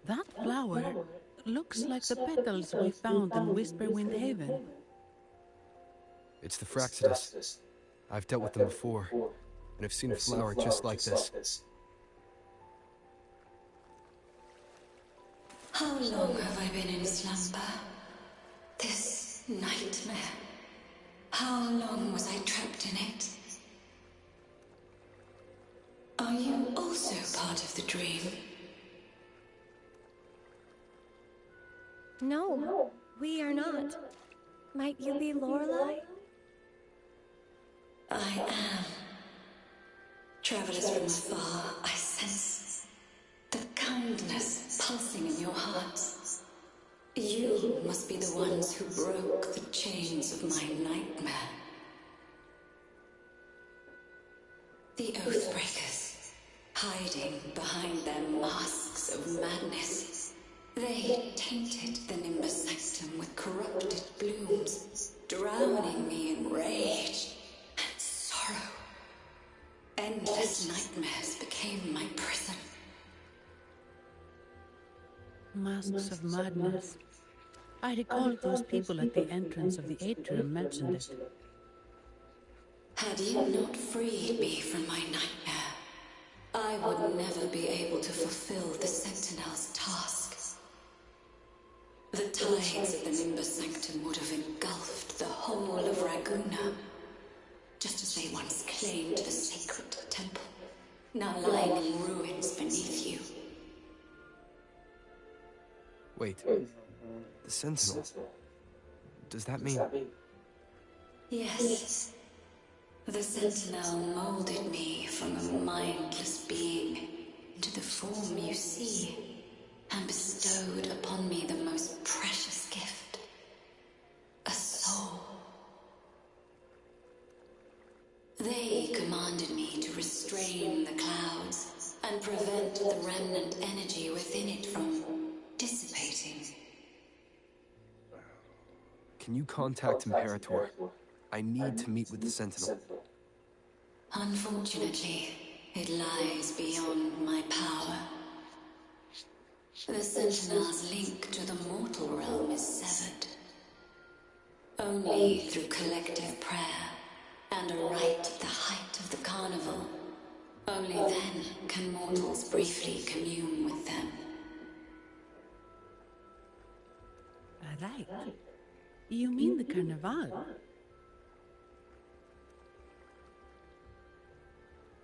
That flower looks like the petals we found in Whisperwind Haven. It's the Fraxidus. I've dealt with them before, and I've seen a flower just like this. How long have I been in slumber? This nightmare. How long was I trapped in it? Are you also part of the dream? No, we are not. Might you be Lorelei? I am. Travelers from afar, I sense the kindness pulsing in your hearts. You must be the ones who broke the chains of my nightmare. The Oathbreakers, hiding behind their masks of madness. They tainted the Nimbus Sanctum with corrupted blooms, drowning me in rage and sorrow. Endless nightmares became my prison. Masks of madness. I recall those people at the entrance of the atrium mentioned it. Had you not freed me from my nightmare, I would never be able to fulfill the Sentinel's task. The tides of the Nimbus Sanctum would have engulfed the whole of Raguna, just as they once claimed the sacred temple, now lying in ruins beneath you. Wait, the Sentinel. Does that mean... Yes. The Sentinel molded me from a mindless being into the form you see, and bestowed upon me the most precious gift, a soul. They commanded me to restrain the clouds and prevent the remnant energy within it from dissipating. Can you contact Imperator? I need to meet with the Sentinel. Unfortunately, it lies beyond my power. The Sentinel's link to the mortal realm is severed. Only through collective prayer and a rite at the height of the carnival, only then can mortals briefly commune with them. Right. You mean the Carnival?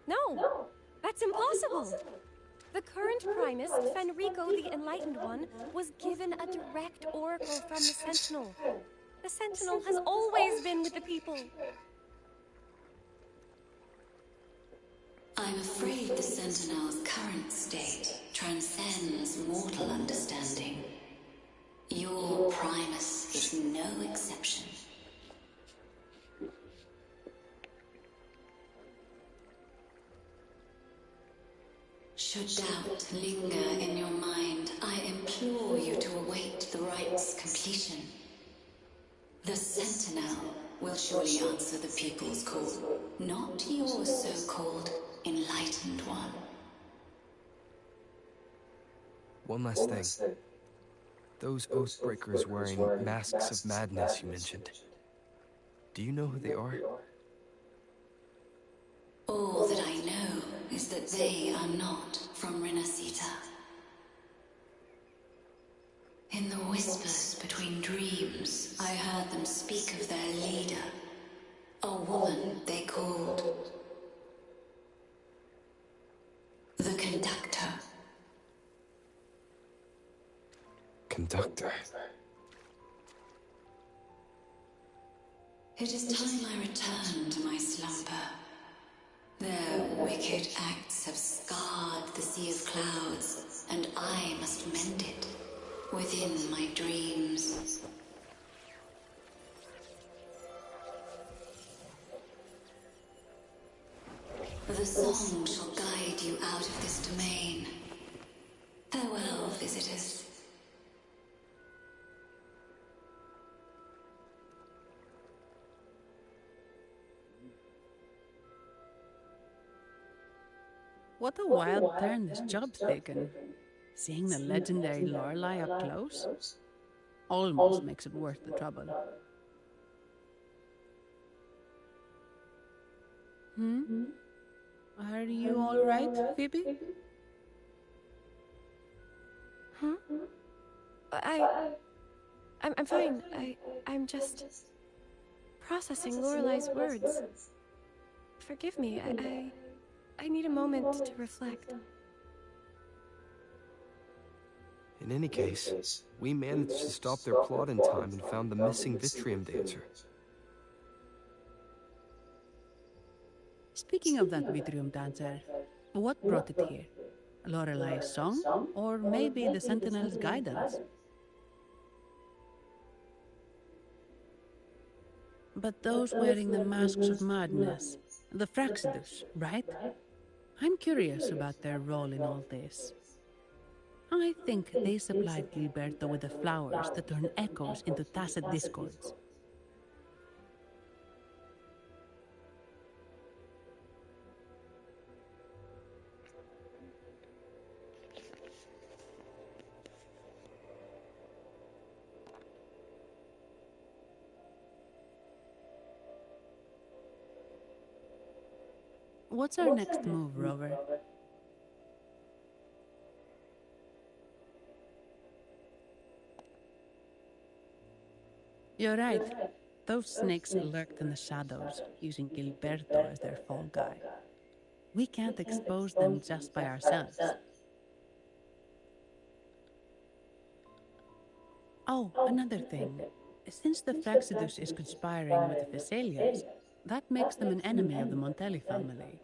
No, that's impossible. The current Primus, Fenrico the Enlightened One, was given a direct oracle from the Sentinel. The Sentinel has always been with the people. I'm afraid the Sentinel's current state transcends mortal understanding. Your Primus is no exception. Should doubt linger in your mind, I implore you to await the rite's completion. The Sentinel will surely answer the people's call, not your so-called Enlightened One. One last thing. Those Oathbreakers wearing masks of madness you mentioned. Do you know who they are? All that I know is that they are not from Renacita. In the whispers between dreams, I heard them speak of their leader, a woman they called the Conductor. Conductor? It is time I return to my slumber. Their wicked acts have scarred the sea of clouds, and I must mend it within my dreams. The song shall guide you out of this domain. Farewell, visitors. What a wild turn this job's taken. Seeing the legendary Lorelei up close almost makes it worth the trouble. Are you all right, Phoebe? Huh? I'm fine. I'm just processing Lorelei's words. Forgive me. I need a moment to reflect. In any case, we managed to stop their plot in time and found the missing Vitrium dancer. Speaking of that Vitrium dancer, what brought it here? Lorelei's song? Or maybe the Sentinel's guidance? But those wearing the masks of madness, the Fraxidus, right? I'm curious about their role in all this. I think they supplied Gilberto with the flowers that turn echoes into tacit discords. What's our next move, Rover? You're right. Those snakes lurked in the shadows, using Gilberto as their fall guy. We can't expose them just by ourselves. Oh, another thing. Since the Fraxidus is conspiring with the Phassalias, that makes them an enemy of the Montelli family.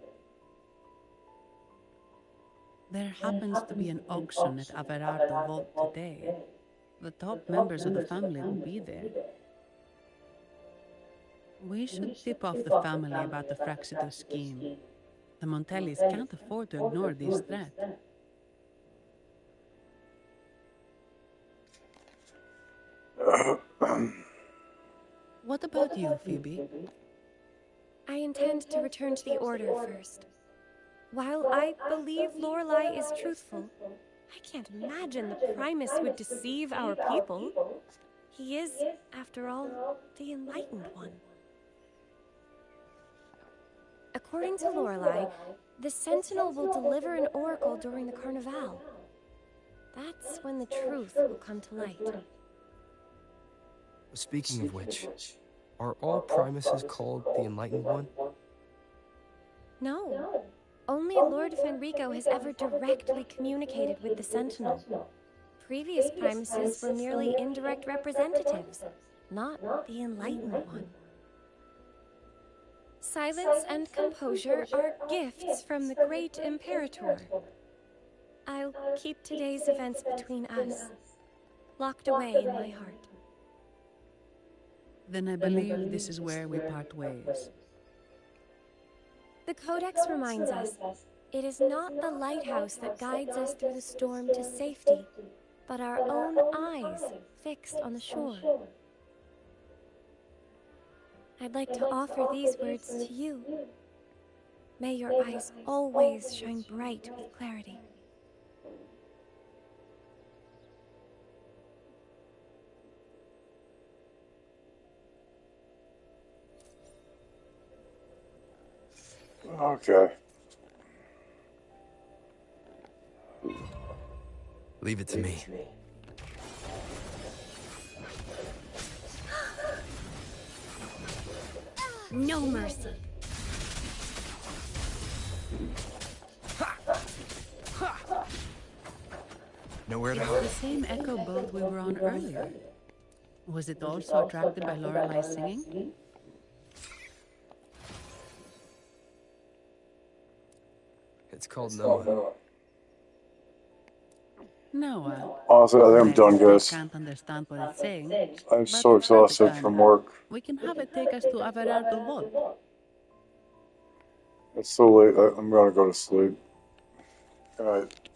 There happens to be an auction at Averardo Vault today. The top members of the family will be there. We should tip off the family about the Fraxidus scheme. The Montellis can't afford to ignore this threat. What about you, Phoebe? I intend to return to the Order first. While I believe Lorelei is truthful, I can't imagine the Primus would deceive our people. He is, after all, the Enlightened One. According to Lorelei, the Sentinel will deliver an oracle during the Carnival. That's when the truth will come to light. Speaking of which, are all Primuses called the Enlightened One? No. Only Lord Fenrico has ever directly communicated with the Sentinel. Previous Primuses were merely indirect representatives, not the Enlightened One. Silence and composure are gifts from the great Imperator. I'll keep today's events between us, locked away in my heart. Then I believe this is where we part ways. The Codex reminds us, it is not the lighthouse that guides us through the storm to safety, but our own eyes fixed on the shore. I'd like to offer these words to you. May your eyes always shine bright with clarity. Okay. Leave it to me. No mercy. Nowhere to It's hide. the same echo boat we were on earlier. Was it also attracted by Lorelei's singing? It's called Noah. Noah. Honestly, I think I'm done, I guys. can't understand what it's saying. I'm but so it's perfect exhausted timing. from work. We can have it take us to Averardo Vault. It's so late. I'm gonna go to sleep. All right.